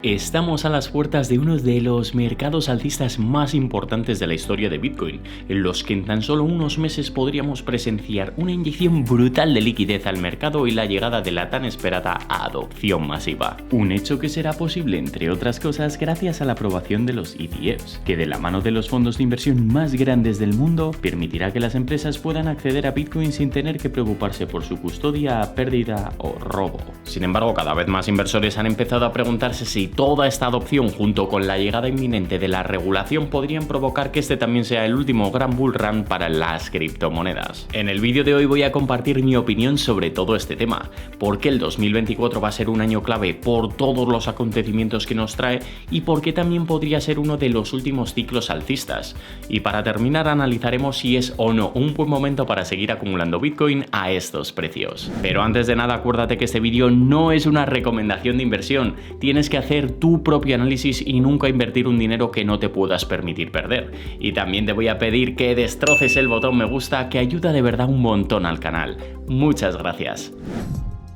Estamos a las puertas de uno de los mercados alcistas más importantes de la historia de Bitcoin, en los que en tan solo unos meses podríamos presenciar una inyección brutal de liquidez al mercado y la llegada de la tan esperada adopción masiva. Un hecho que será posible, entre otras cosas, gracias a la aprobación de los ETFs, que de la mano de los fondos de inversión más grandes del mundo, permitirá que las empresas puedan acceder a Bitcoin sin tener que preocuparse por su custodia, pérdida o robo. Sin embargo, cada vez más inversores han empezado a preguntarse si toda esta adopción junto con la llegada inminente de la regulación podrían provocar que este también sea el último gran bull run para las criptomonedas. En el vídeo de hoy voy a compartir mi opinión sobre todo este tema, por qué el 2024 va a ser un año clave por todos los acontecimientos que nos trae y por qué también podría ser uno de los últimos ciclos alcistas. Y para terminar analizaremos si es o no un buen momento para seguir acumulando Bitcoin a estos precios. Pero antes de nada acuérdate que este vídeo no es una recomendación de inversión, tienes que hacer tu propio análisis y nunca invertir un dinero que no te puedas permitir perder. Y también te voy a pedir que destroces el botón me gusta, que ayuda de verdad un montón al canal. Muchas gracias.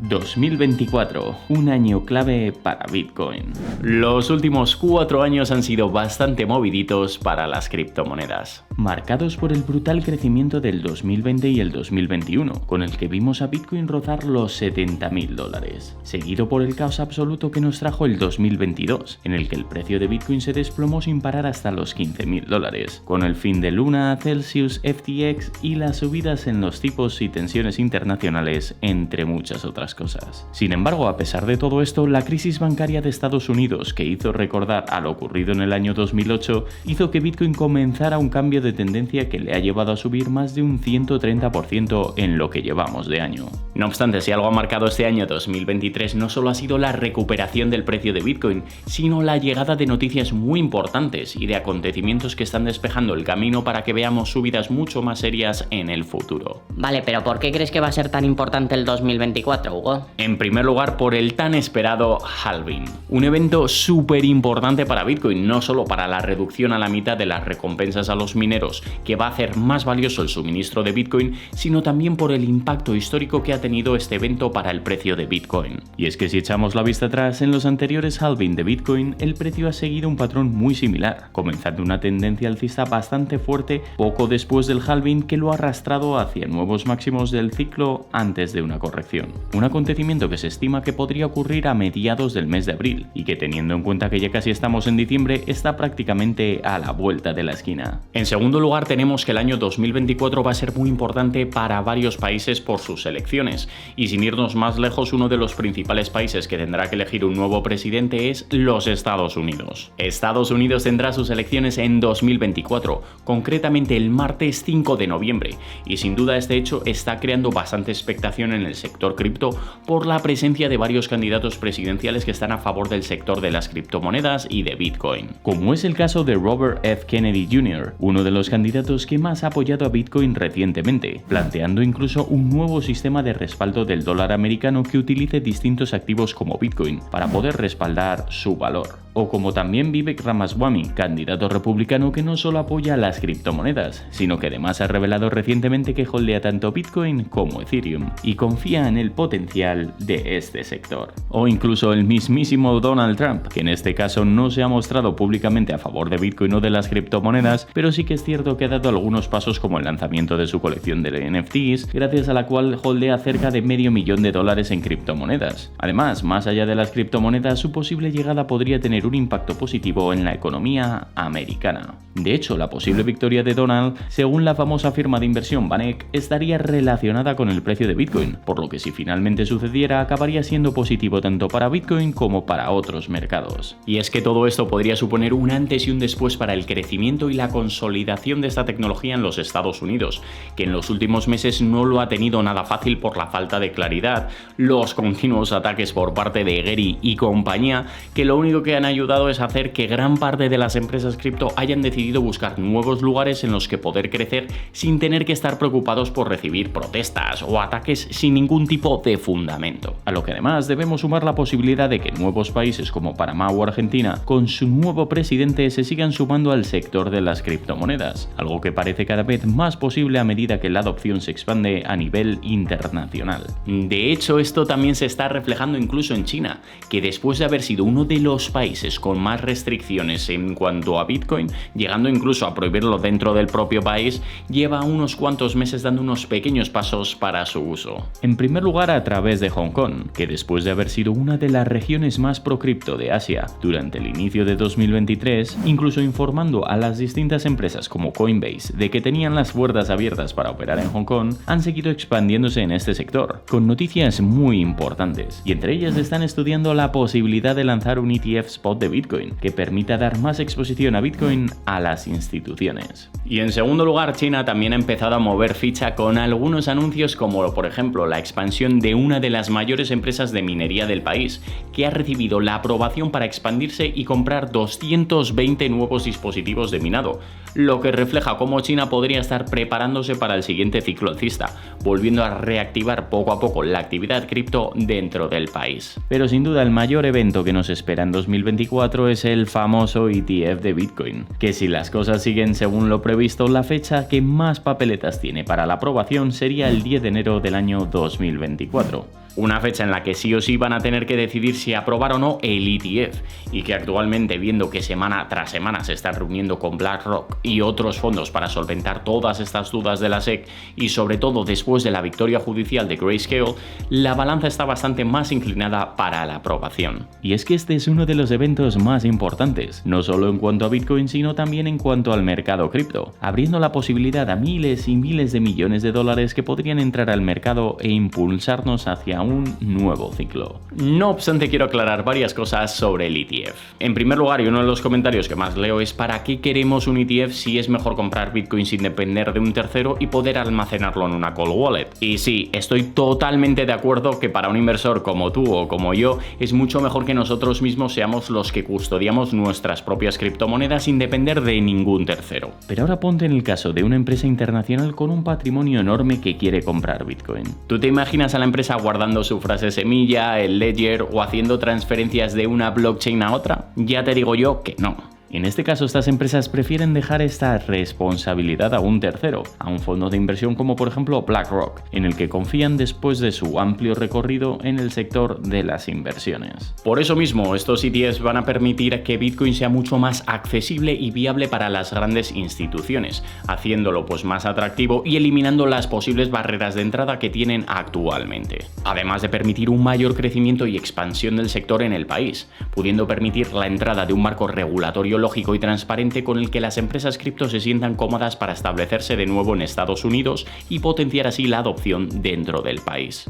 2024, un año clave para Bitcoin. Los últimos 4 años han sido bastante moviditos para las criptomonedas, marcados por el brutal crecimiento del 2020 y el 2021, con el que vimos a Bitcoin rozar los $70.000, seguido por el caos absoluto que nos trajo el 2022, en el que el precio de Bitcoin se desplomó sin parar hasta los $15.000, con el fin de Luna, Celsius, FTX y las subidas en los tipos y tensiones internacionales, entre muchas otras cosas. Sin embargo, a pesar de todo esto, la crisis bancaria de Estados Unidos, que hizo recordar a lo ocurrido en el año 2008, hizo que Bitcoin comenzara un cambio de tendencia que le ha llevado a subir más de un 130% en lo que llevamos de año. No obstante, si algo ha marcado este año 2023 no solo ha sido la recuperación del precio de Bitcoin, sino la llegada de noticias muy importantes y de acontecimientos que están despejando el camino para que veamos subidas mucho más serias en el futuro. Vale, pero ¿por qué crees que va a ser tan importante el 2024? En primer lugar, por el tan esperado halving, un evento súper importante para Bitcoin, no solo para la reducción a la mitad de las recompensas a los mineros, que va a hacer más valioso el suministro de Bitcoin, sino también por el impacto histórico que ha tenido este evento para el precio de Bitcoin. Y es que si echamos la vista atrás, en los anteriores halving de Bitcoin, el precio ha seguido un patrón muy similar, comenzando una tendencia alcista bastante fuerte poco después del halving que lo ha arrastrado hacia nuevos máximos del ciclo antes de una corrección. Un acontecimiento que se estima que podría ocurrir a mediados del mes de abril y que, teniendo en cuenta que ya casi estamos en diciembre, está prácticamente a la vuelta de la esquina. En segundo lugar, tenemos que el año 2024 va a ser muy importante para varios países por sus elecciones, y sin irnos más lejos, uno de los principales países que tendrá que elegir un nuevo presidente es los Estados Unidos. Estados Unidos tendrá sus elecciones en 2024, concretamente el martes 5 de noviembre, y sin duda este hecho está creando bastante expectación en el sector cripto por la presencia de varios candidatos presidenciales que están a favor del sector de las criptomonedas y de Bitcoin, como es el caso de Robert F. Kennedy Jr., uno de los candidatos que más ha apoyado a Bitcoin recientemente, planteando incluso un nuevo sistema de respaldo del dólar americano que utilice distintos activos como Bitcoin para poder respaldar su valor. O como también Vivek Ramaswamy, candidato republicano que no solo apoya a las criptomonedas, sino que además ha revelado recientemente que holdea tanto Bitcoin como Ethereum y confía en el potencial de este sector. O incluso el mismísimo Donald Trump, que en este caso no se ha mostrado públicamente a favor de Bitcoin o de las criptomonedas, pero sí que es cierto que ha dado algunos pasos como el lanzamiento de su colección de NFTs, gracias a la cual holdea cerca de $500,000 en criptomonedas. Además, más allá de las criptomonedas, su posible llegada podría tener un impacto positivo en la economía americana. De hecho, la posible victoria de Donald, según la famosa firma de inversión VanEck, estaría relacionada con el precio de Bitcoin, por lo que si finalmente sucediera acabaría siendo positivo tanto para Bitcoin como para otros mercados. Y es que todo esto podría suponer un antes y un después para el crecimiento y la consolidación de esta tecnología en los Estados Unidos, que en los últimos meses no lo ha tenido nada fácil por la falta de claridad, los continuos ataques por parte de Gary y compañía, que lo único que han ayudado es hacer que gran parte de las empresas cripto hayan decidido buscar nuevos lugares en los que poder crecer sin tener que estar preocupados por recibir protestas o ataques sin ningún tipo de fundamento. A lo que además debemos sumar la posibilidad de que nuevos países como Panamá o Argentina, con su nuevo presidente, se sigan sumando al sector de las criptomonedas, algo que parece cada vez más posible a medida que la adopción se expande a nivel internacional. De hecho, esto también se está reflejando incluso en China, que después de haber sido uno de los países con más restricciones en cuanto a Bitcoin, llegando incluso a prohibirlo dentro del propio país, lleva unos cuantos meses dando unos pequeños pasos para su uso. En primer lugar, a través de Hong Kong, que después de haber sido una de las regiones más pro cripto de Asia durante el inicio de 2023, incluso informando a las distintas empresas como Coinbase de que tenían las puertas abiertas para operar en Hong Kong, han seguido expandiéndose en este sector, con noticias muy importantes, y entre ellas están estudiando la posibilidad de lanzar un ETF spot de Bitcoin que permita dar más exposición a Bitcoin a las instituciones. Y en segundo lugar, China también ha empezado a mover ficha con algunos anuncios como por ejemplo la expansión de una de las mayores empresas de minería del país, que ha recibido la aprobación para expandirse y comprar 220 nuevos dispositivos de minado, lo que refleja cómo China podría estar preparándose para el siguiente ciclo alcista, volviendo a reactivar poco a poco la actividad cripto dentro del país. Pero sin duda el mayor evento que nos espera en 2024 es el famoso ETF de Bitcoin, que si las cosas siguen según lo previsto, la fecha que más papeletas tiene para la aprobación sería el 10 de enero del año 2024. Una fecha en la que sí o sí van a tener que decidir si aprobar o no el ETF, y que actualmente, viendo que semana tras semana se está reuniendo con BlackRock y otros fondos para solventar todas estas dudas de la SEC, y sobre todo después de la victoria judicial de Grayscale, la balanza está bastante más inclinada para la aprobación. Y es que este es uno de los eventos más importantes, no solo en cuanto a Bitcoin, sino también en cuanto al mercado cripto, abriendo la posibilidad a miles y miles de millones de dólares que podrían entrar al mercado e impulsarnos hacia un nuevo ciclo. No obstante, quiero aclarar varias cosas sobre el ETF. En primer lugar, y uno de los comentarios que más leo es: ¿para qué queremos un ETF si es mejor comprar Bitcoin sin depender de un tercero y poder almacenarlo en una cold wallet? Y sí, estoy totalmente de acuerdo que para un inversor como tú o como yo es mucho mejor que nosotros mismos seamos los que custodiamos nuestras propias criptomonedas sin depender de ningún tercero. Pero ahora ponte en el caso de una empresa internacional con un patrimonio enorme que quiere comprar Bitcoin. ¿Tú te imaginas a la empresa guardando su frase semilla, el ledger o haciendo transferencias de una blockchain a otra? Ya te digo yo que no. En este caso, estas empresas prefieren dejar esta responsabilidad a un tercero, a un fondo de inversión como por ejemplo BlackRock, en el que confían después de su amplio recorrido en el sector de las inversiones. Por eso mismo, estos ETFs van a permitir que Bitcoin sea mucho más accesible y viable para las grandes instituciones, haciéndolo pues más atractivo y eliminando las posibles barreras de entrada que tienen actualmente. Además de permitir un mayor crecimiento y expansión del sector en el país, pudiendo permitir la entrada de un marco regulatorio lógico y transparente con el que las empresas cripto se sientan cómodas para establecerse de nuevo en Estados Unidos y potenciar así la adopción dentro del país.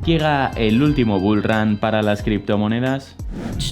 ¿Llega el último bull run para las criptomonedas?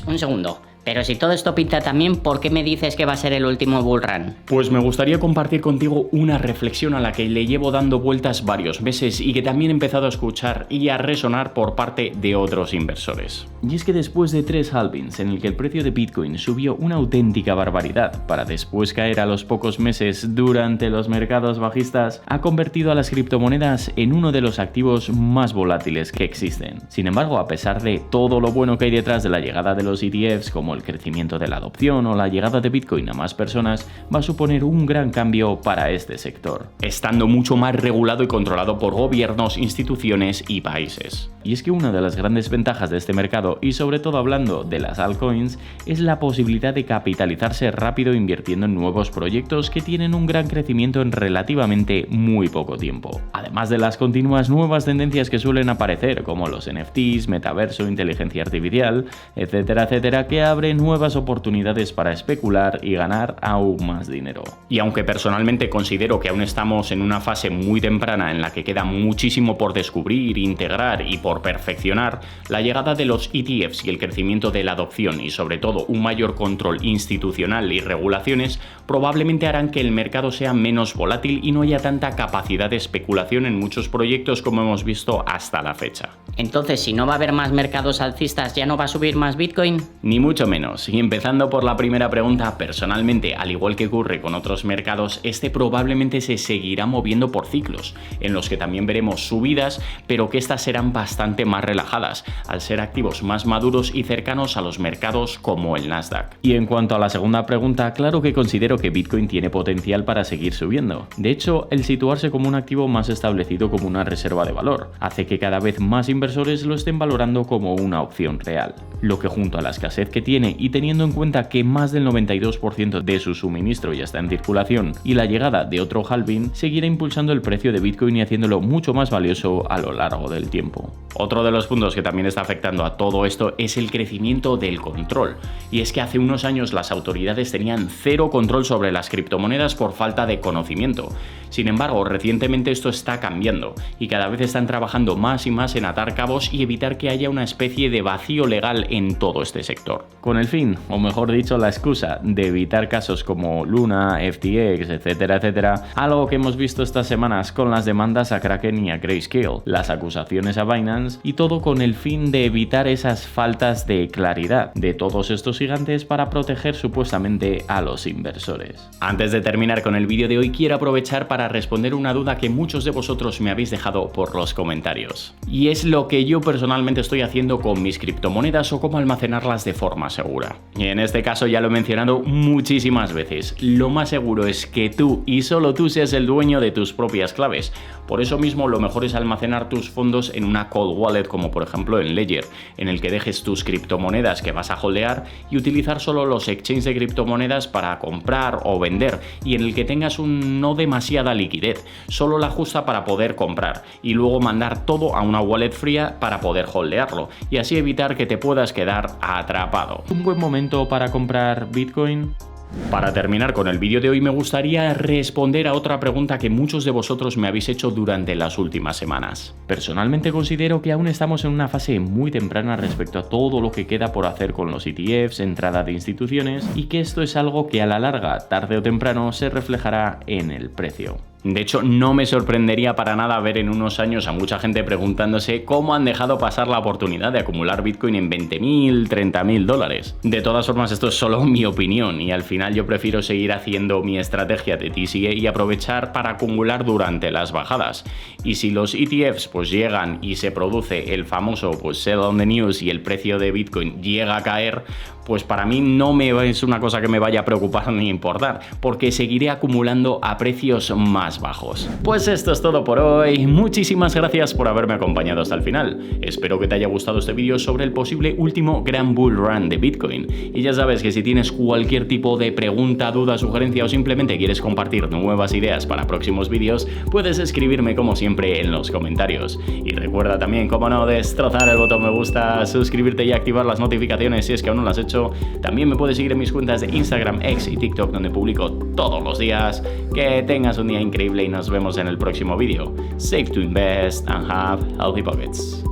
Un segundo. Pero si todo esto pinta también, ¿por qué me dices que va a ser el último bull run? Pues me gustaría compartir contigo una reflexión a la que le llevo dando vueltas varios meses y que también he empezado a escuchar y a resonar por parte de otros inversores. Y es que después de 3 halvings en el que el precio de Bitcoin subió una auténtica barbaridad para después caer a los pocos meses durante los mercados bajistas, ha convertido a las criptomonedas en uno de los activos más volátiles que existen. Sin embargo, a pesar de todo lo bueno que hay detrás de la llegada de los ETFs, como el crecimiento de la adopción o la llegada de Bitcoin a más personas, va a suponer un gran cambio para este sector, estando mucho más regulado y controlado por gobiernos, instituciones y países. Y es que una de las grandes ventajas de este mercado, y sobre todo hablando de las altcoins, es la posibilidad de capitalizarse rápido invirtiendo en nuevos proyectos que tienen un gran crecimiento en relativamente muy poco tiempo. Además de las continuas nuevas tendencias que suelen aparecer, como los NFTs, metaverso, inteligencia artificial, etcétera, etcétera, que abren nuevas oportunidades para especular y ganar aún más dinero. Y aunque personalmente considero que aún estamos en una fase muy temprana en la que queda muchísimo por descubrir, integrar y por perfeccionar, la llegada de los ETFs y el crecimiento de la adopción y sobre todo un mayor control institucional y regulaciones probablemente harán que el mercado sea menos volátil y no haya tanta capacidad de especulación en muchos proyectos como hemos visto hasta la fecha. Entonces, si no va a haber más mercados alcistas, ¿ya no va a subir más Bitcoin? Ni mucho menos. menos. Y empezando por la primera pregunta, personalmente, al igual que ocurre con otros mercados, este probablemente se seguirá moviendo por ciclos, en los que también veremos subidas, pero que estas serán bastante más relajadas, al ser activos más maduros y cercanos a los mercados como el Nasdaq. Y en cuanto a la segunda pregunta, claro que considero que Bitcoin tiene potencial para seguir subiendo. De hecho, el situarse como un activo más establecido como una reserva de valor hace que cada vez más inversores lo estén valorando como una opción real. Lo que junto a la escasez que tiene y teniendo en cuenta que más del 92% de su suministro ya está en circulación y la llegada de otro halving, seguirá impulsando el precio de Bitcoin y haciéndolo mucho más valioso a lo largo del tiempo. Otro de los puntos que también está afectando a todo esto es el crecimiento del control. Y es que hace unos años las autoridades tenían cero control sobre las criptomonedas por falta de conocimiento. Sin embargo, recientemente esto está cambiando y cada vez están trabajando más y más en atar cabos y evitar que haya una especie de vacío legal en todo este sector. Con el fin, o mejor dicho, la excusa de evitar casos como Luna, FTX, etcétera, etcétera, algo que hemos visto estas semanas con las demandas a Kraken y a Grayscale, las acusaciones a Binance y todo con el fin de evitar esas faltas de claridad de todos estos gigantes para proteger supuestamente a los inversores. Antes de terminar con el vídeo de hoy, quiero aprovechar para responder una duda que muchos de vosotros me habéis dejado por los comentarios. Y es lo que yo personalmente estoy haciendo con mis criptomonedas o cómo almacenarlas de forma segura. Y en este caso ya lo he mencionado muchísimas veces. Lo más seguro es que tú y solo tú seas el dueño de tus propias claves. Por eso mismo lo mejor es almacenar tus fondos en una cold wallet como por ejemplo en Ledger, en el que dejes tus criptomonedas que vas a holdear y utilizar solo los exchanges de criptomonedas para comprar o vender y en el que tengas no demasiada liquidez, solo la justa para poder comprar y luego mandar todo a una wallet fría para poder holdearlo y así evitar que te puedas quedar atrapado. ¿Un buen momento para comprar Bitcoin? Para terminar con el vídeo de hoy me gustaría responder a otra pregunta que muchos de vosotros me habéis hecho durante las últimas semanas. Personalmente considero que aún estamos en una fase muy temprana respecto a todo lo que queda por hacer con los ETFs, entrada de instituciones y que esto es algo que a la larga, tarde o temprano, se reflejará en el precio. De hecho, no me sorprendería para nada ver en unos años a mucha gente preguntándose cómo han dejado pasar la oportunidad de acumular Bitcoin en 20.000, 30.000 dólares. De todas formas, esto es solo mi opinión y al final yo prefiero seguir haciendo mi estrategia de DCA y aprovechar para acumular durante las bajadas. Y si los ETFs pues llegan y se produce el famoso pues sell on the news y el precio de Bitcoin llega a caer, pues para mí no es una cosa que me vaya a preocupar ni importar, porque seguiré acumulando a precios más bajos. Pues esto es todo por hoy, muchísimas gracias por haberme acompañado hasta el final. Espero que te haya gustado este vídeo sobre el posible último gran bull run de Bitcoin. Y ya sabes que si tienes cualquier tipo de pregunta, duda, sugerencia o simplemente quieres compartir nuevas ideas para próximos vídeos, puedes escribirme como siempre en los comentarios. Y recuerda también, como no, destrozar el botón me gusta, suscribirte y activar las notificaciones si es que aún no lo has hecho. También me puedes seguir en mis cuentas de Instagram, X y TikTok donde publico todos los días. Que tengas un día increíble y nos vemos en el próximo vídeo. Save to invest and have healthy pockets.